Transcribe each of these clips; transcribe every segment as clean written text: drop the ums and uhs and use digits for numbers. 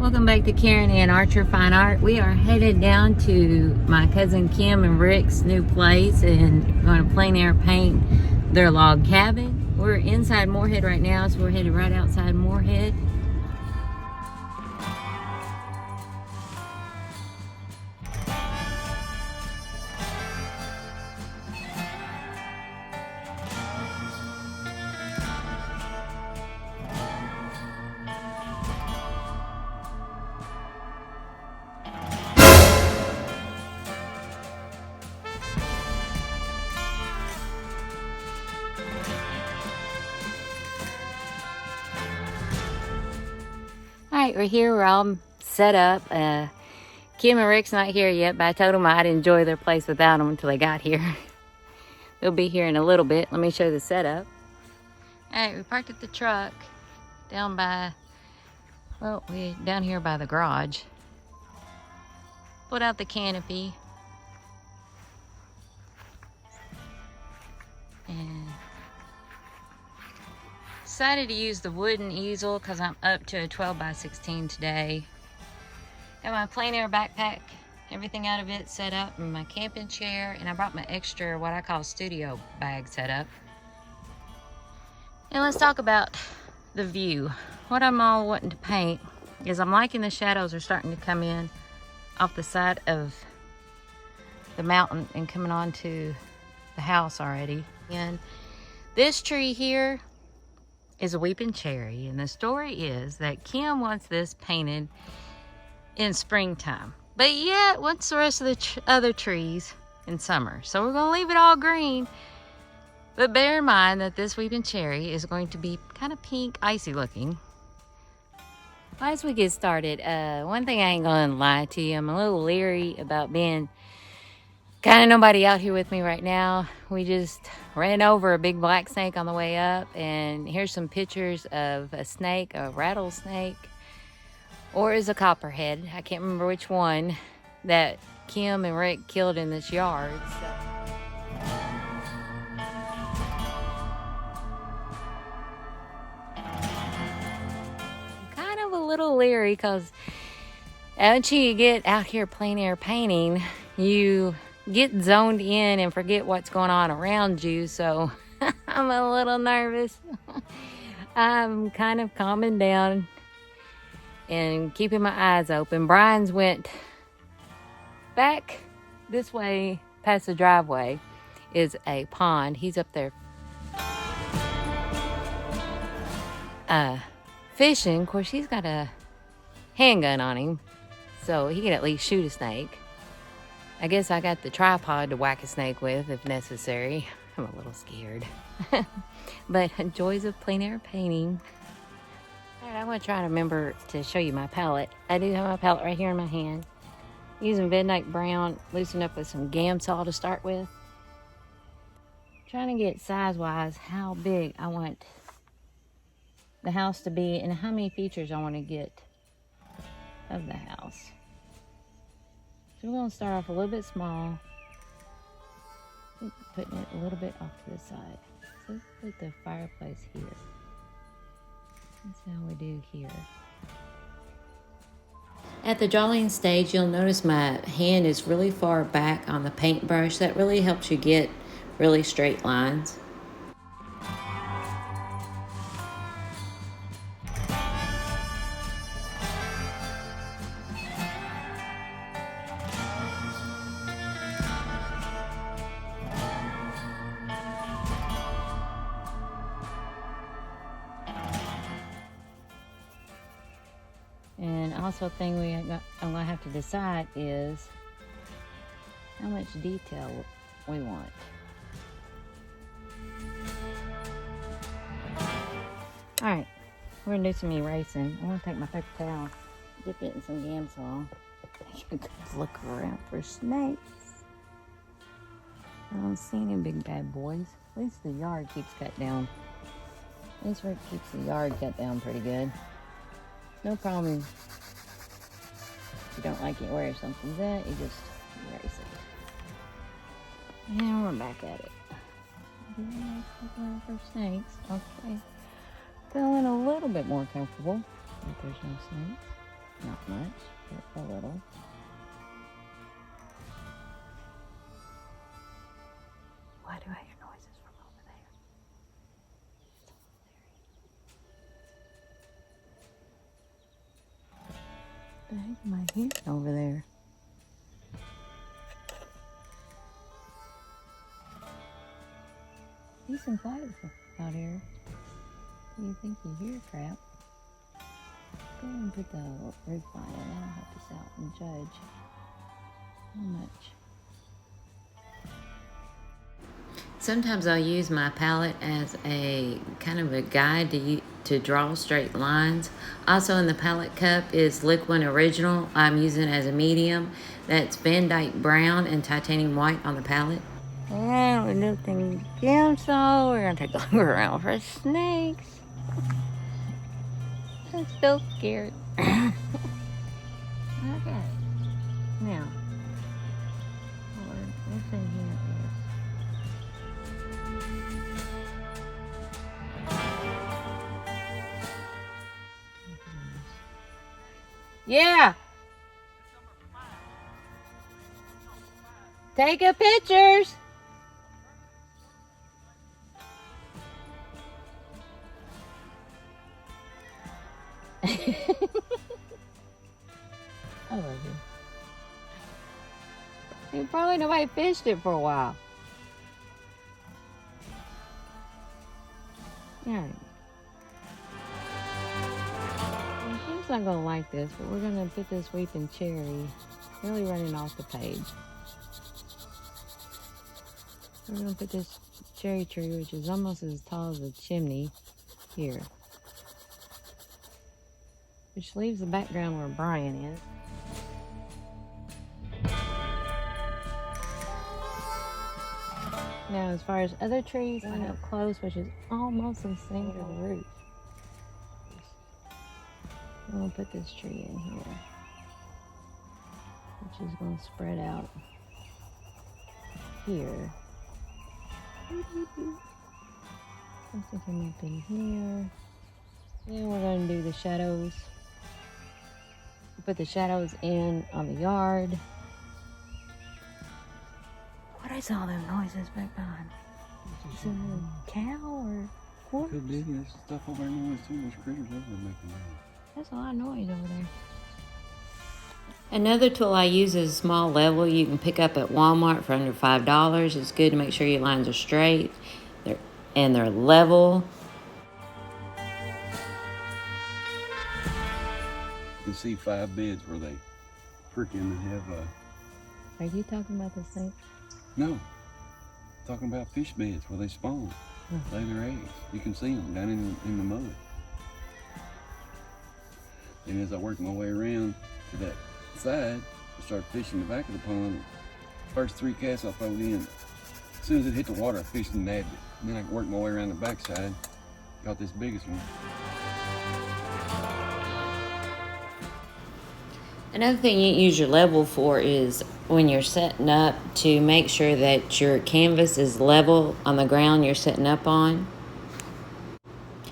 Welcome back to Karen and Archer Fine Art. We are headed down to my cousin Kim and Rick's new place and going to plein air paint their log cabin. We're inside Moorhead right now, so we're headed right outside Moorhead. Alright, we're here, we're all set up. Kim and Rick's not here yet, but I told them I'd enjoy their place without them until they got here. They'll be here in a little bit. Let me show you the setup. Alright, we parked at the truck down by, well, we're down here by the garage. Put out the canopy. And decided to use the wooden easel because I'm up to a 12 by 16 today. Got my plein air backpack, everything out of it set up, and my camping chair, and I brought my extra, what I call studio bag set up. And let's talk about the view. What I'm all wanting to paint is I'm liking the shadows are starting to come in off the side of the mountain and coming onto the house already. And this tree here is a weeping cherry, and the story is that Kim wants this painted in springtime, but yet wants the rest of the other trees in summer. So we're gonna leave it all green, but bear in mind that this weeping cherry is going to be kind of pink, icy looking. As we get started, one thing I ain't gonna lie to you, I'm a little leery about being kind of nobody out here with me right now. We just ran over a big black snake on the way up, and here's some pictures of a snake, a rattlesnake, or is a copperhead. I can't remember which one that Kim and Rick killed in this yard. I'm kind of a little leery because once you get out here plein air painting, you get zoned in and forget what's going on around you, so I'm a little nervous. I'm kind of calming down and keeping my eyes open. Brian's went back this way past the driveway is a pond. He's up there fishing. Of course, he's got a handgun on him, so he can at least shoot a snake. I guess I got the tripod to whack a snake with if necessary. I'm a little scared. But joys of plein air painting. Alright, I'm going to try to remember to show you my palette. I do have my palette right here in my hand. Using Midnight Brown, loosened up with some Gamsol to start with. Trying to get size-wise how big I want the house to be and how many features I want to get of the house. So we're going to start off a little bit small, putting it a little bit off to the side. So let's put the fireplace here. That's how we do here. At the drawing stage, you'll notice my hand is really far back on the paintbrush. That really helps you get really straight lines. And also thing I'm gonna have to decide is how much detail we want. All right, we're gonna do some erasing. I'm gonna take my paper towel, dip it in some Gamsol. Take a good look around for snakes. I don't see any big bad boys. At least the yard keeps cut down. At least Rick keeps the yard cut down pretty good. No problem if you don't like it where something's at, you just erase it. And we're back at it. For snakes, okay. Feeling a little bit more comfortable if there's no snakes. Not much, but a little. Why do I hear noises from over there? What the heck am I hearing over there? Peace and quiet out here. You think you hear crap? Go ahead and put the roof on it. That'll help us out and judge how much. Sometimes I'll use my palette as a kind of a guide to draw straight lines. Also in the palette cup is Liquid Original. I'm using it as a medium. That's Van Dyke Brown and Titanium White on the palette. And we do things again, so we're gonna take a look around for snakes. I'm still scared. Okay. Now, what's in here is... Yeah! Take a pictures! I love you. Probably nobody fished it for a while. Yeah. Well, she's not gonna like this, but we're gonna put this weeping cherry really running off the page. We're gonna put this cherry tree, which is almost as tall as a chimney, here. Which leaves the background where Brian is. Now, as far as other trees, I have close, which is almost the same to the roof. I'm gonna put this tree in here, which is gonna spread out here. I'm thinking up in here. Then we're gonna do the shadows. Put the shadows in on the yard. What is all them noises back behind? Is it a cow or horse? Could be. There's stuff over there. There's too much critters over there making noise. That's a lot of noise over there. Another tool I use is a small level you can pick up at Walmart for under $5. It's good to make sure your lines are straight and they're level. You can see 5 beds where they freaking have Are you talking about the same? no, talking about fish beds where they spawn, lay their eggs. You can see them down in the mud. And as I work my way around to that side, I start fishing the back of the pond. First 3 casts I throwed in. As soon as it hit the water, I fished and nabbed it. And then I worked my way around the backside, got this biggest one. Another thing you use your level for is when you're setting up to make sure that your canvas is level on the ground you're setting up on.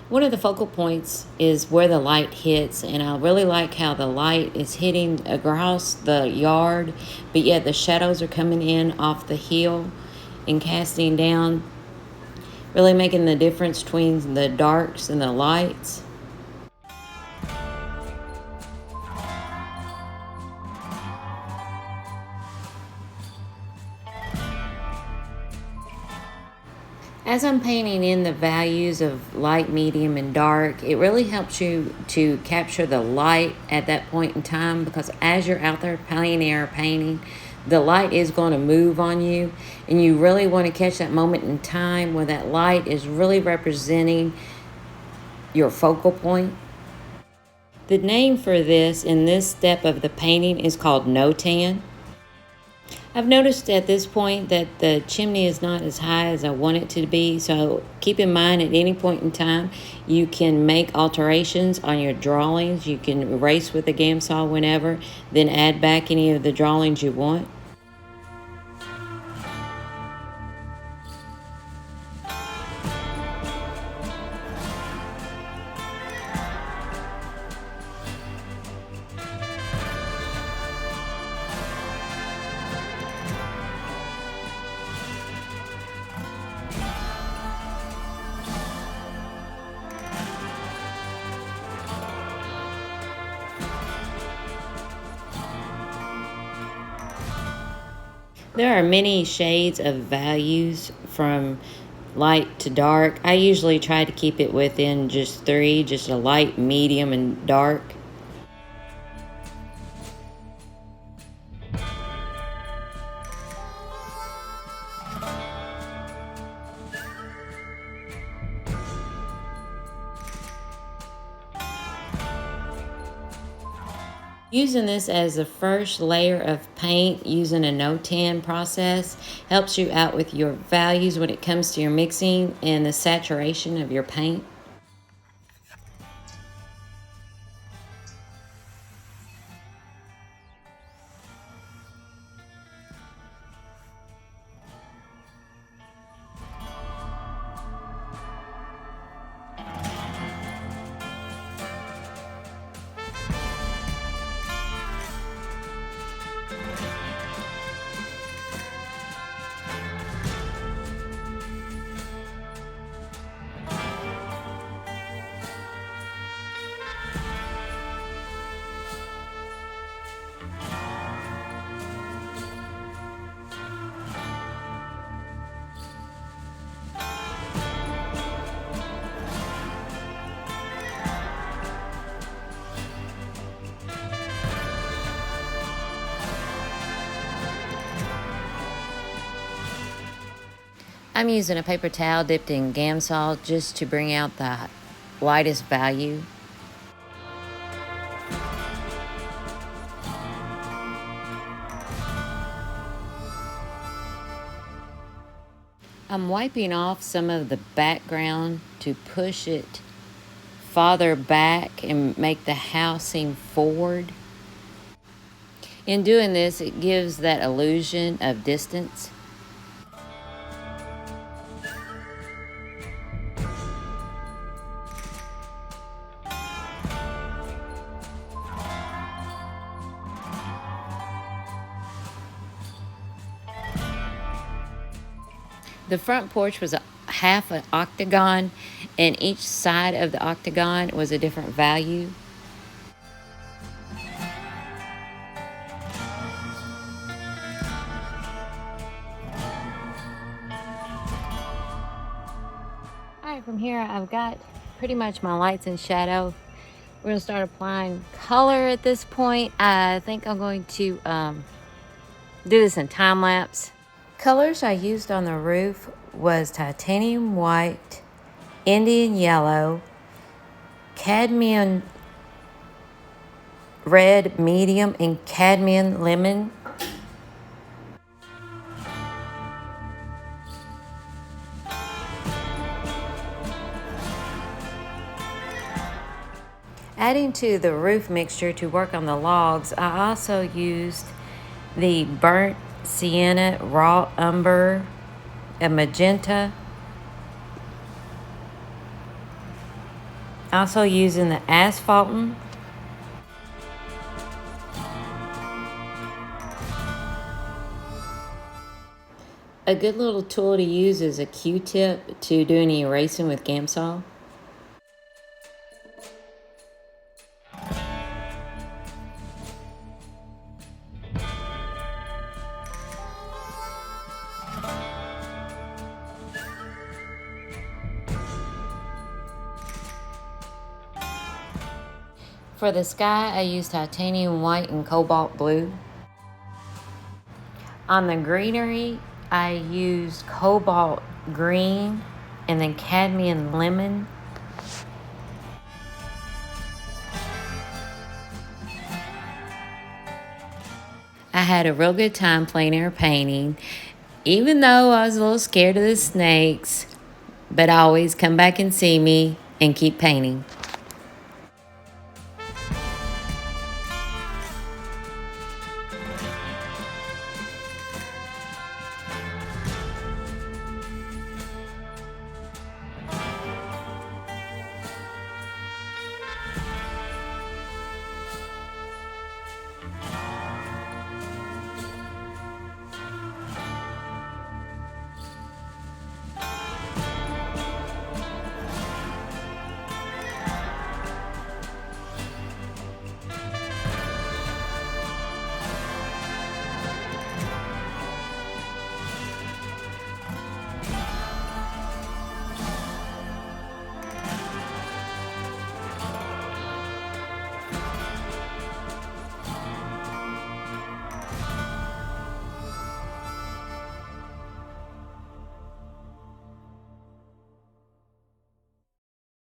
One of the focal points is where the light hits, and I really like how the light is hitting across the yard, but yet the shadows are coming in off the hill and casting down, really making the difference between the darks and the lights. As I'm painting in the values of light, medium, and dark, it really helps you to capture the light at that point in time, because as you're out there plein air painting, the light is going to move on you, and you really want to catch that moment in time where that light is really representing your focal point. The name for this in this step of the painting is called no tan. I've noticed at this point that the chimney is not as high as I want it to be, so keep in mind at any point in time you can make alterations on your drawings. You can erase with a gam saw whenever, then add back any of the drawings you want. There are many shades of values from light to dark. I usually try to keep it within just three, just a light, medium, and dark. Using this as the first layer of paint using a no-tan process helps you out with your values when it comes to your mixing and the saturation of your paint. I'm using a paper towel dipped in Gamsol just to bring out the lightest value. I'm wiping off some of the background to push it farther back and make the house seem forward. In doing this, it gives that illusion of distance. The front porch was half an octagon, and each side of the octagon was a different value. Alright, from here I've got pretty much my lights and shadow. We're going to start applying color at this point. I think I'm going to do this in time lapse. Colors I used on the roof was titanium white, Indian yellow, cadmium red medium, and cadmium lemon. Adding to the roof mixture to work on the logs, I also used the burnt sienna, raw umber, a magenta. Also using the asphaltum. A good little tool to use is a Q-tip to do any erasing with Gamsol. For the sky, I used titanium white and cobalt blue. On the greenery, I used cobalt green and then cadmium lemon. I had a real good time plein air painting, even though I was a little scared of the snakes, but always come back and see me and keep painting.